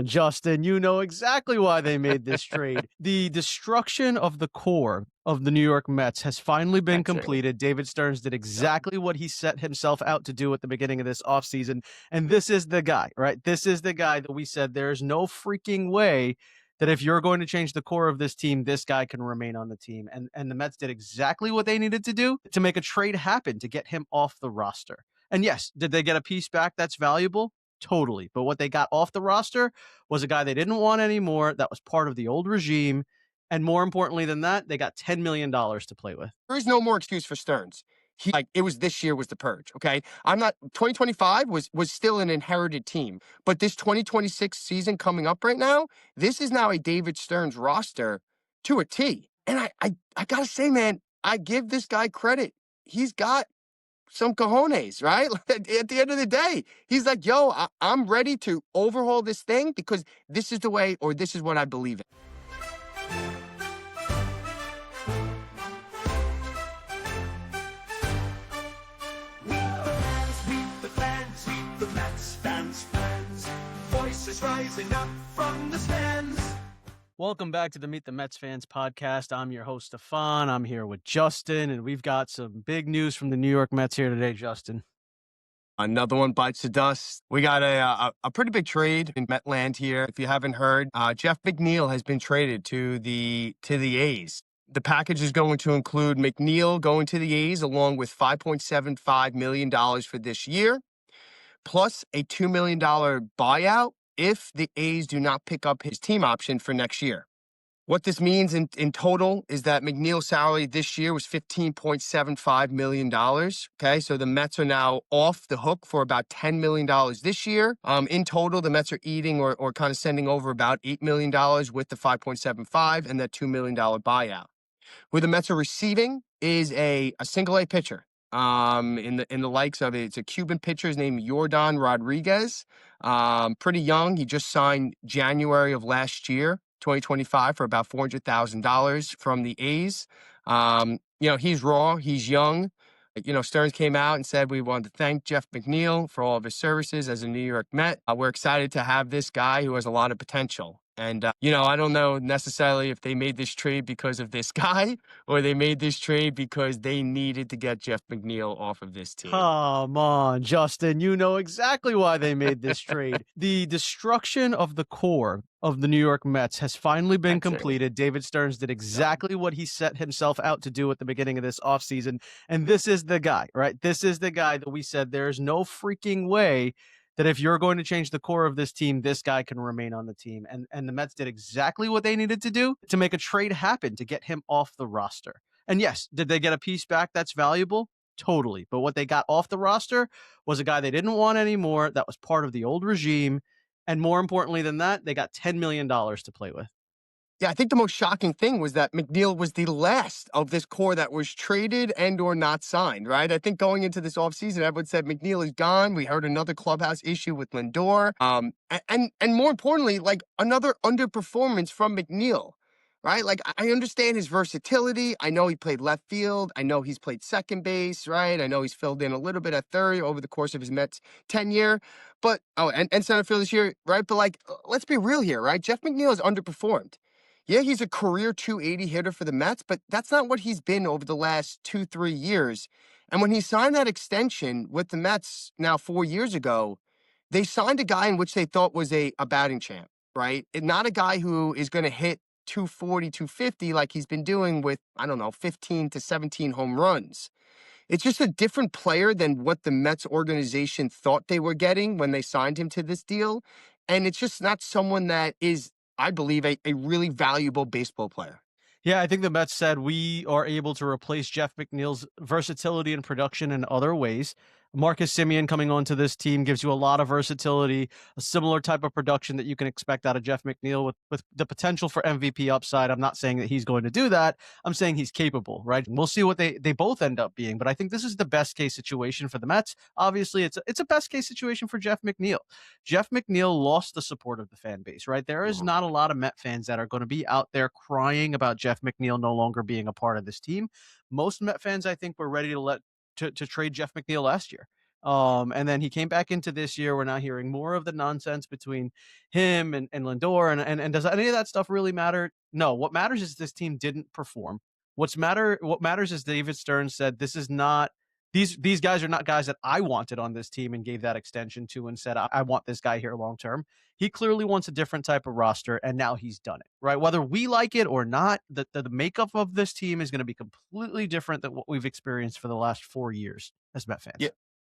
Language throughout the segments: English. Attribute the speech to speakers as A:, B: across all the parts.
A: Justin, you know exactly why they made this trade. The destruction of the core of the New York Mets has finally been
B: That's it.
A: completed. David Stearns did exactly what he set himself out to do at the beginning of this offseason. And this is the guy, right? This is the guy that we said there's no freaking way that if you're going to change the core of this team, this guy can remain on the team. And the Mets did exactly what they needed to do to make a trade happen to get him off the roster. And yes, did they get a piece back that's valuable? Totally. But what they got off the roster was a guy they didn't want anymore that was part of the old regime. And more importantly than that, they got $10 million to play with.
B: There is no more excuse for Stearns. It was this year was the purge. Okay. I'm not 2025 was still an inherited team. But this 2026 season coming up right now, this is now a David Stearns roster to a T. And I gotta say, man, I give this guy credit. He's got some cojones, right? At the end of the day, he's like, yo, I'm ready to overhaul this thing because this is the way, or this is what I believe in.
C: Voices rising up from the stands.
A: Welcome back to the Meet the Mets Fans podcast. I'm your host, Stefan. I'm here with Justin, and we've got some big news from the New York Mets here today, Justin.
B: Another one bites the dust. We got a pretty big trade in Metland here. If you haven't heard, Jeff McNeil has been traded to the A's. The package is going to include McNeil going to the A's along with $5.75 million for this year, plus a $2 million buyout if the A's do not pick up his team option for next year. What this means in total is that McNeil's salary this year was $15.75 million. Okay, so the Mets are now off the hook for about $10 million this year. In total, the Mets are eating or kind of sending over about $8 million with the 5.75 and that $2 million buyout. Who the Mets are receiving is a single A pitcher. In the likes of it, it's a Cuban pitcher named Yordan Rodriguez. Pretty young. He just signed January of last year, 2025, for about $400,000 from the A's. He's raw. He's young. Stearns came out and said we wanted to thank Jeff McNeil for all of his services as a New York Met. We're excited to have this guy who has a lot of potential. And, I don't know necessarily if they made this trade because of this guy or they made this trade because they needed to get Jeff McNeil off of this team.
A: Come on, Justin. You know exactly why they made this trade. The destruction of the core of the New York Mets has finally been completed. David Stearns did exactly what he set himself out to do at the beginning of this offseason. And this is the guy, right? This is the guy that we said there's no freaking way that if you're going to change the core of this team, this guy can remain on the team. And the Mets did exactly what they needed to do to make a trade happen to get him off the roster. And yes, did they get a piece back that's valuable? Totally. But what they got off the roster was a guy they didn't want anymore that was part of the old regime. And more importantly than that, they got $10 million to play with.
B: Yeah, I think the most shocking thing was that McNeil was the last of this core that was traded and or not signed, right? I think going into this offseason, everyone said McNeil is gone. We heard another clubhouse issue with Lindor. And more importantly, like another underperformance from McNeil, right? Like I understand his versatility. I know he played left field. I know he's played second base, right? I know he's filled in a little bit at third over the course of his Mets tenure. But, and center field this year, right? But like, let's be real here, right? Jeff McNeil has underperformed. Yeah, he's a career 280 hitter for the Mets, but that's not what he's been over the last 2-3 years. And when he signed that extension with the Mets now 4 years ago, they signed a guy in which they thought was a batting champ, right? And not a guy who is going to hit 240, 250 like he's been doing with, 15 to 17 home runs. It's just a different player than what the Mets organization thought they were getting when they signed him to this deal. And it's just not someone that is, I believe, a really valuable baseball player.
A: Yeah, I think the Mets said we are able to replace Jeff McNeil's versatility and production in other ways. Marcus Semien coming onto this team gives you a lot of versatility, a similar type of production that you can expect out of Jeff McNeil with the potential for MVP upside. I'm not saying that he's going to do that. I'm saying he's capable, right? And we'll see what they both end up being. But I think this is the best case situation for the Mets. Obviously, it's a best case situation for Jeff McNeil. Jeff McNeil lost the support of the fan base, right? There is not a lot of Met fans that are going to be out there crying about Jeff McNeil no longer being a part of this team. Most Met fans, I think, were ready to trade Jeff McNeil last year. And then he came back into this year. We're now hearing more of the nonsense between him and Lindor. And does any of that stuff really matter? No. What matters is this team didn't perform. What matters is David Stearns said this is not these guys are not guys that I wanted on this team and gave that extension to and said I want this guy here long term. He clearly wants a different type of roster, and now he's done it, right? Whether we like it or not, the makeup of this team is going to be completely different than what we've experienced for the last 4 years as Met fans.
B: Yeah.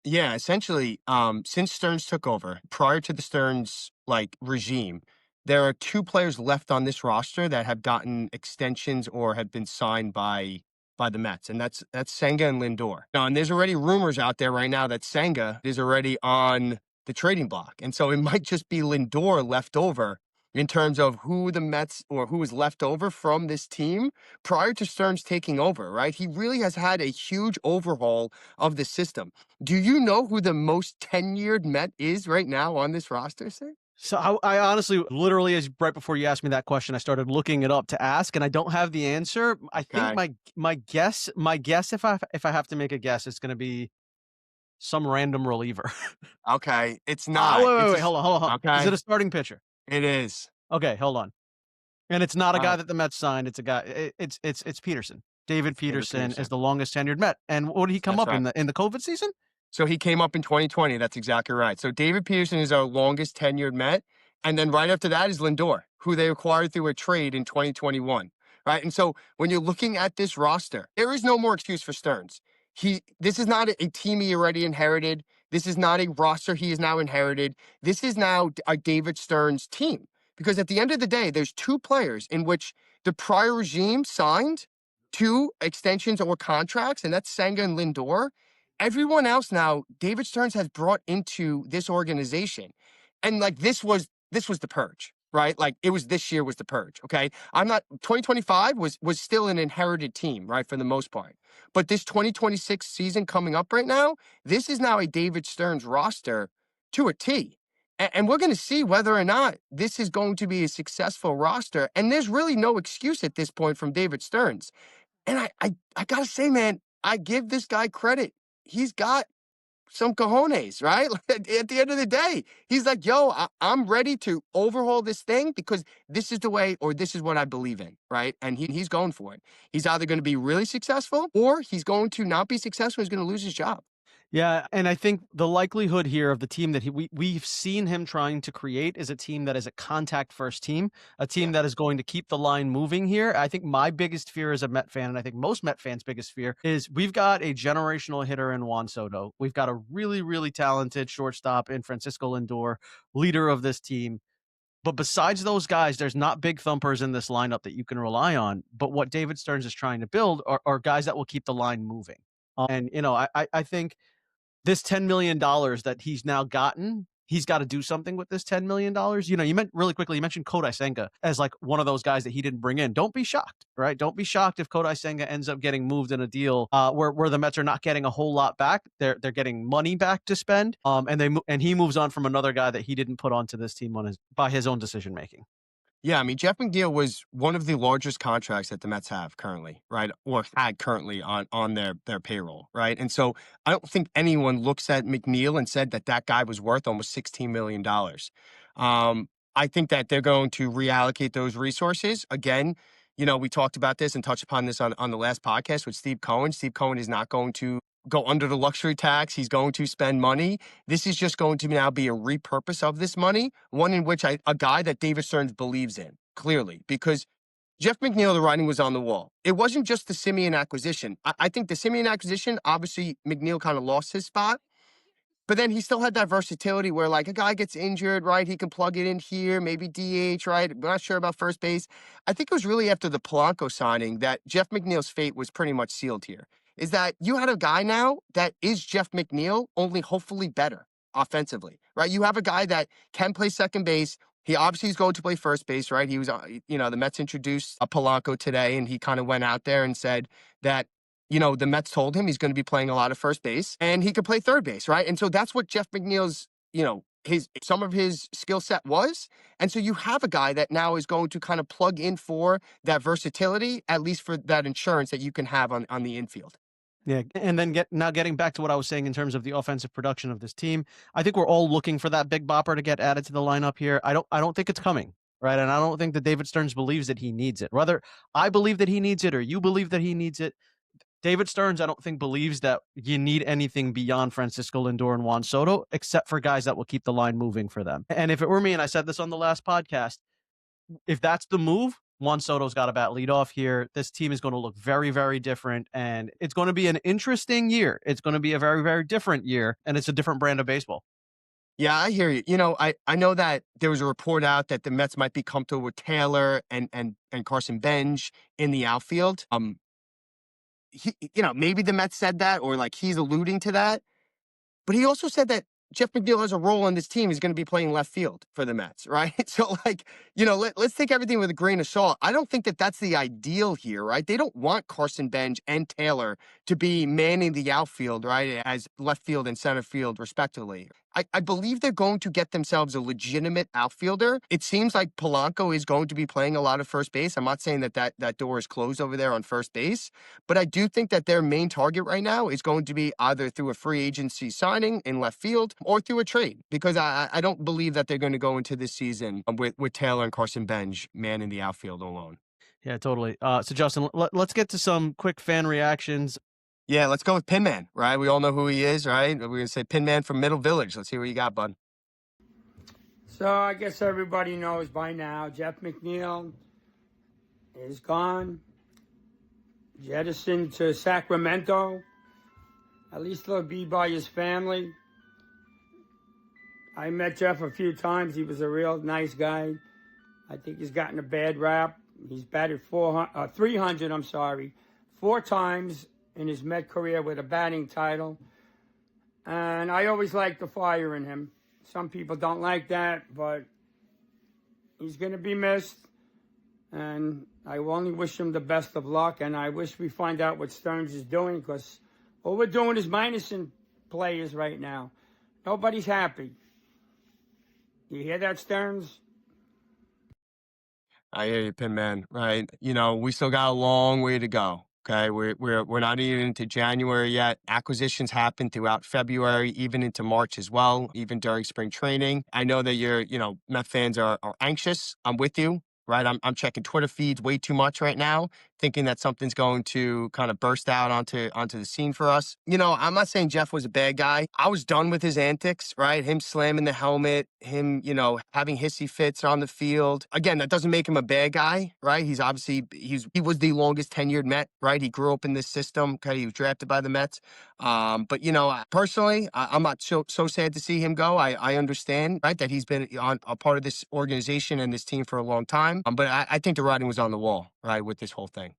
B: Yeah, essentially, since Stearns took over, prior to the Stearns regime, there are 2 players left on this roster that have gotten extensions or have been signed by the Mets, and that's Senga and Lindor. Now, and there's already rumors out there right now that Senga is already on the trading block, and so it might just be Lindor left over in terms of who the Mets or who is left over from this team prior to Stearns taking over, right? He really has had a huge overhaul of the system. Do you know who the most tenured Met is right now on this roster, sir?
A: So I honestly, literally, as right before you asked me that question, I started looking it up to ask, and I don't have the answer. I think
B: Okay.
A: my guess, if I have to make a guess, it's going to be some random reliever.
B: Okay. It's
A: Ah,
B: not. It's
A: wait, hold on, hold on. Is it
B: okay.
A: a starting pitcher?
B: It is.
A: Okay, hold on. And it's not a
B: Uh,
A: guy that the Mets signed. It's a guy. It's Peterson. David
B: it's David
A: Peterson is
B: Peterson.
A: the longest tenured Met. And what did he come
B: That's
A: up
B: right.
A: in the COVID season?
B: So he came up in 2020. That's exactly right. So David Peterson is our longest tenured Met. And then right after that is Lindor, who they acquired through a trade in 2021. Right. And so when you're looking at this roster, there is no more excuse for Stearns. This is not a team he already inherited. This is not a roster he has now inherited. This is now a David Stearns team. Because at the end of the day, there's 2 players in which the prior regime signed 2 extensions or contracts, and that's Senga and Lindor. Everyone else now, David Stearns has brought into this organization. And this was the purge, right? Like it was this year was the purge. Okay. 2025 was still an inherited team, right? For the most part. But this 2026 season coming up right now, this is now a David Stearns roster to a T. And we're going to see whether or not this is going to be a successful roster. And there's really no excuse at this point from David Stearns. And I gotta say, man, I give this guy credit. He's got some cojones, right? At the end of the day, he's like, yo, I'm ready to overhaul this thing because this is the way or this is what I believe in, right? And he's going for it. He's either going to be really successful or he's going to not be successful. He's going to lose his job.
A: Yeah, and I think the likelihood here of the team that we've seen him trying to create is a team that is a contact first team, a team
B: Yeah.
A: that is going to keep the line moving here. I think my biggest fear as a Met fan, and I think most Met fans' biggest fear, is we've got a generational hitter in Juan Soto. We've got a really, really talented shortstop in Francisco Lindor, leader of this team. But besides those guys, there's not big thumpers in this lineup that you can rely on. But what David Stearns is trying to build are guys that will keep the line moving. And I think this $10 million that he's now gotten, he's got to do something with this $10 million. You meant really quickly, you mentioned Kodai Senga as like one of those guys that he didn't bring in. Don't be shocked, right? Don't be shocked if Kodai Senga ends up getting moved in a deal where the Mets are not getting a whole lot back. They're getting money back to spend. And he moves on from another guy that he didn't put onto this team by his own decision making.
B: Yeah, I mean, Jeff McNeil was one of the largest contracts that the Mets have currently, right? Or had currently on their payroll, right? And so I don't think anyone looks at McNeil and said that guy was worth almost $16 million. I think that they're going to reallocate those resources. Again, we talked about this and touched upon this on the last podcast with Steve Cohen. Steve Cohen is not going to go under the luxury tax. He's going to spend money. This is just going to now be a repurpose of this money, one in which a guy that David Stearns believes in, clearly, because Jeff McNeil, the writing was on the wall. It wasn't just the Simeon acquisition. I think the Simeon acquisition, obviously, McNeil kind of lost his spot. But then he still had that versatility where, like, a guy gets injured, right? He can plug it in here, maybe DH, right? We're not sure about first base. I think it was really after the Polanco signing that Jeff McNeil's fate was pretty much sealed here. Is that you had a guy now that is Jeff McNeil, only hopefully better offensively, right? You have a guy that can play second base. He obviously is going to play first base, right? He was, the Mets introduced a Polanco today, and he kind of went out there and said that the Mets told him he's going to be playing a lot of first base and he could play third base, right? And so that's what Jeff McNeil's, some of his skill set was. And so you have a guy that now is going to kind of plug in for that versatility, at least for that insurance that you can have on the infield.
A: Yeah, and then getting back to what I was saying in terms of the offensive production of this team, I think we're all looking for that big bopper to get added to the lineup here. I don't think it's coming, right? And I don't think that David Stearns believes that he needs it. Whether I believe that he needs it or you believe that he needs it, David Stearns, I don't think believes that you need anything beyond Francisco Lindor and Juan Soto, except for guys that will keep the line moving for them. And if it were me, and I said this on the last podcast, if that's the move, Juan Soto's got a bat leadoff here. This team is going to look very, very different, and it's going to be an interesting year. It's going to be a very, very different year, and it's a different brand of baseball.
B: Yeah, I hear you. I know that there was a report out that the Mets might be comfortable with Taylor and Carson Bench in the outfield. Maybe the Mets said that, or like he's alluding to that. But he also said that Jeff McNeil has a role on this team. He's going to be playing left field for the Mets, right? So, let's take everything with a grain of salt. I don't think that that's the ideal here, right? They don't want Carson Bench and Taylor to be manning the outfield, right, as left field and center field, respectively. I believe they're going to get themselves a legitimate outfielder. It seems like Polanco is going to be playing a lot of first base. I'm not saying that door is closed over there on first base, but I do think that their main target right now is going to be either through a free agency signing in left field or through a trade, because I don't believe that they're going to go into this season with Taylor and Carson Bench manning the outfield alone.
A: Yeah, totally. So, Justin, let's get to some quick fan reactions.
B: Yeah, let's go with Pinman, right? We all know who he is, right? We're going to say Pinman from Middle Village. Let's see what you got, bud.
D: So I guess everybody knows by now, Jeff McNeil is gone, jettisoned to Sacramento. At least he'll be by his family. I met Jeff a few times. He was a real nice guy. I think he's gotten a bad rap. He's batted 300, four times in his Met career with a batting title. And I always like the fire in him. Some people don't like that, but he's going to be missed. And I only wish him the best of luck. And I wish we find out what Stearns is doing, because all we're doing is minusing players right now. Nobody's happy. You hear that, Stearns?
B: I hear you, Pinman, right? We still got a long way to go. Okay, we're not even into January yet. Acquisitions happen throughout February, even into March as well, even during spring training. I know that Met fans are anxious. I'm with you, right? I'm checking Twitter feeds way too much right now, thinking that something's going to kind of burst out onto the scene for us. I'm not saying Jeff was a bad guy. I was done with his antics, right? Him slamming the helmet, him, having hissy fits on the field. Again, that doesn't make him a bad guy, right? He was the longest tenured Met, right? He grew up in this system. Okay, he was drafted by the Mets. But personally, I'm not so sad to see him go. I understand, right, that he's been a part of this organization and this team for a long time. But I think the writing was on the wall, right, with this whole thing.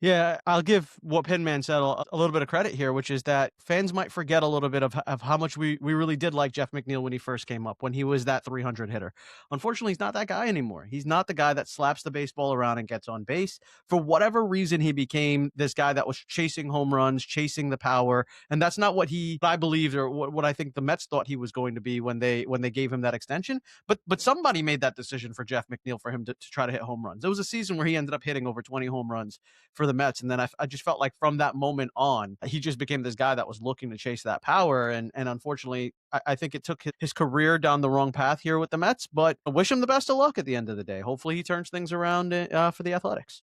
A: Yeah, I'll give what Pinman said a little bit of credit here, which is that fans might forget a little bit of how much we really did like Jeff McNeil when he first came up, when he was that 300 hitter. Unfortunately, he's not that guy anymore. He's not the guy that slaps the baseball around and gets on base. For whatever reason, he became this guy that was chasing home runs, chasing the power, and that's not what I believed, or what I think the Mets thought he was going to be when they gave him that extension. But somebody made that decision for Jeff McNeil, for him to try to hit home runs. There was a season where he ended up hitting over 20 home runs for the Mets. And then I just felt like from that moment on, he just became this guy that was looking to chase that power. And unfortunately, I think it took his career down the wrong path here with the Mets, but I wish him the best of luck at the end of the day. Hopefully he turns things around for the Athletics.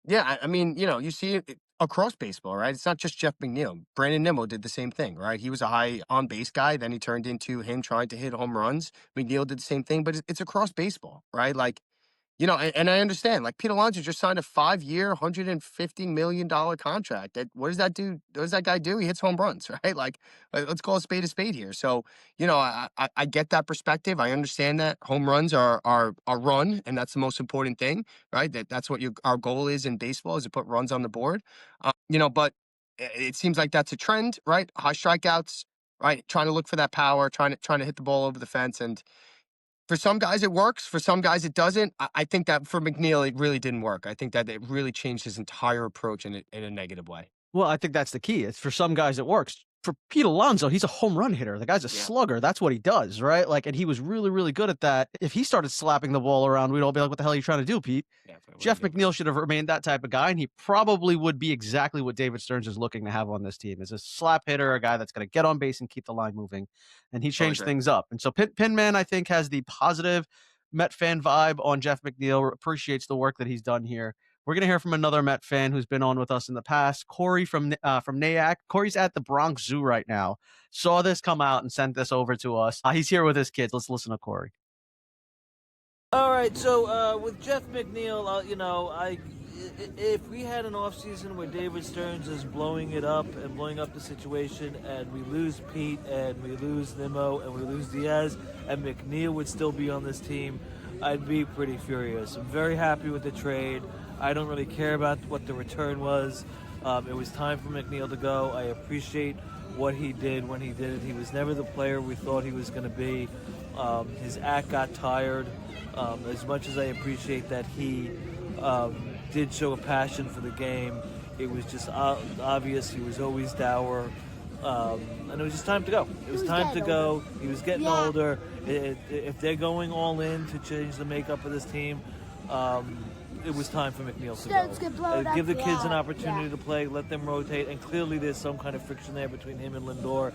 B: Yeah, I mean, you see it across baseball, right? It's not just Jeff McNeil. Brandon Nimmo did the same thing, right? He was a high on-base guy. Then he turned into him trying to hit home runs. McNeil did the same thing, but it's across baseball, right? Like, and I understand, like Pete Alonso just signed a 5-year, $150 million contract. What does that do? What does that guy do? He hits home runs, right? Like, let's call a spade here. So, I get that perspective. I understand that home runs are run, and that's the most important thing, right? That's what our goal is in baseball, is to put runs on the board. But it seems like that's a trend, right? High strikeouts, right? Trying to look for that power, trying to hit the ball over the fence. And for some guys, it works. For some guys, it doesn't. I think that for McNeil, it really didn't work. I think that it really changed his entire approach in a negative way.
A: Well, I think that's the key. It's for some guys it works. for Pete Alonso, he's a home run hitter. The guy's a slugger. That's what he does, right? Like, and he was really, really good at that. If he started slapping the ball around, we'd all be like, what the hell are you trying to do, Pete? Jeff McNeil should have remained that type of guy, and he probably would be exactly what David Stearns is looking to have on this team, is a slap hitter, a guy that's going to get on base and keep the line moving. And he changed things up. And so Pinman, I think, has the positive Met fan vibe on Jeff McNeil, appreciates the work that he's done here. We're going to hear from another Met fan who's been on with us in the past, Corey from Nyack. Corey's at the Bronx Zoo right now. Saw this come out and sent this over to us. He's here with his kids. Let's listen to Corey.
E: All right, so with Jeff McNeil, if we had an offseason where David Stearns is blowing it up and blowing up the situation, and we lose Pete and we lose Nimmo and we lose Diaz, and McNeil would still be on this team, I'd be pretty furious. I'm very happy with the trade. I don't really care about what the return was. It was time for McNeil to go. I appreciate what he did when he did it. He was never the player we thought he was going to be. His act got tired. As much as I appreciate that he did show a passion for the game, it was just obvious he was always dour. And it was just time to go. It was time to go. He was getting older. If they're going all in to change the makeup of this team, it was time for McNeil to go. Give the kids an opportunity to play, let them rotate, and clearly there's some kind of friction there between him and Lindor.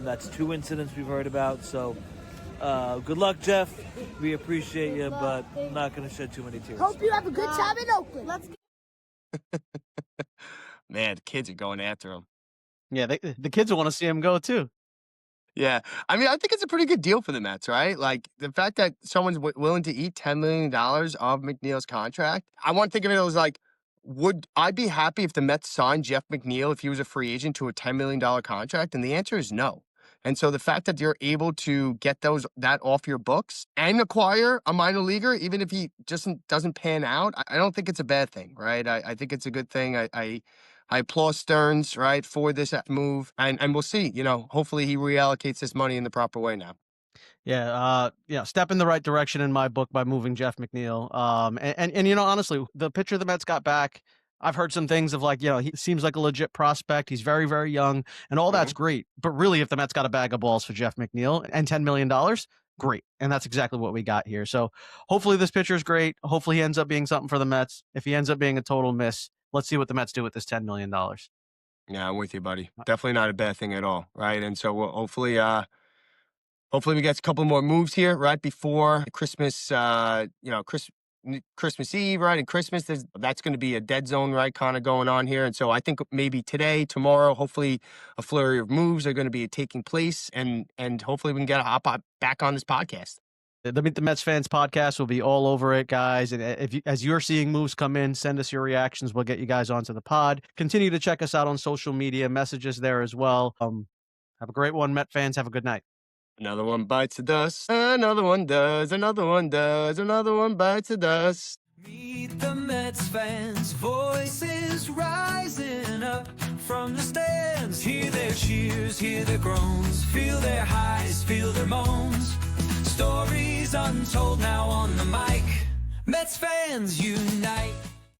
E: That's 2 incidents we've heard about, so good luck, Jeff. We appreciate you, but not going to shed too many tears.
F: Hope you have a good time in Oakland. Let's go.
B: Man, the kids are going after him.
A: Yeah, the kids want to see him go too.
B: Yeah. I mean, I think it's a pretty good deal for the Mets, right? Like, the fact that someone's willing to eat $10 million of McNeil's contract, I want to think of it as like, would I be happy if the Mets signed Jeff McNeil if he was a free agent to a $10 million contract? And the answer is no. And so the fact that you're able to get that off your books and acquire a minor leaguer, even if he just doesn't pan out, I don't think it's a bad thing, right? I think it's a good thing. I applaud Stearns, right, for this move. And we'll see, hopefully he reallocates this money in the proper way now.
A: Yeah, step in the right direction in my book by moving Jeff McNeil. And honestly, the pitcher the Mets got back, I've heard some things of like, he seems like a legit prospect. He's very, very young, and all that's great. But really, if the Mets got a bag of balls for Jeff McNeil and $10 million, great. And that's exactly what we got here. So hopefully this pitcher is great. Hopefully he ends up being something for the Mets. If he ends up being a total miss, let's see what the Mets do with this $10 million.
B: Yeah, I'm with you, buddy. Definitely not a bad thing at all, right? And so we'll hopefully we get a couple more moves here right before Christmas, Christmas Eve, right? And Christmas, that's going to be a dead zone, right? Kind of going on here. And so I think maybe today, tomorrow, hopefully a flurry of moves are going to be taking place, and hopefully we can get a hop back on this podcast.
A: The Meet the Mets Fans podcast will be all over it, guys. And as you're seeing moves come in, send us your reactions. We'll get you guys onto the pod. Continue to check us out on social media, messages there as well. Have a great one, Met fans. Have a good night.
B: Another one bites the dust. Another one does. Another one does. Another one bites the dust.
C: Meet the Mets fans, voices rising up from the stands. Hear their cheers, hear their groans, feel their highs, feel their moans. Stories untold now on the mic. Mets fans unite.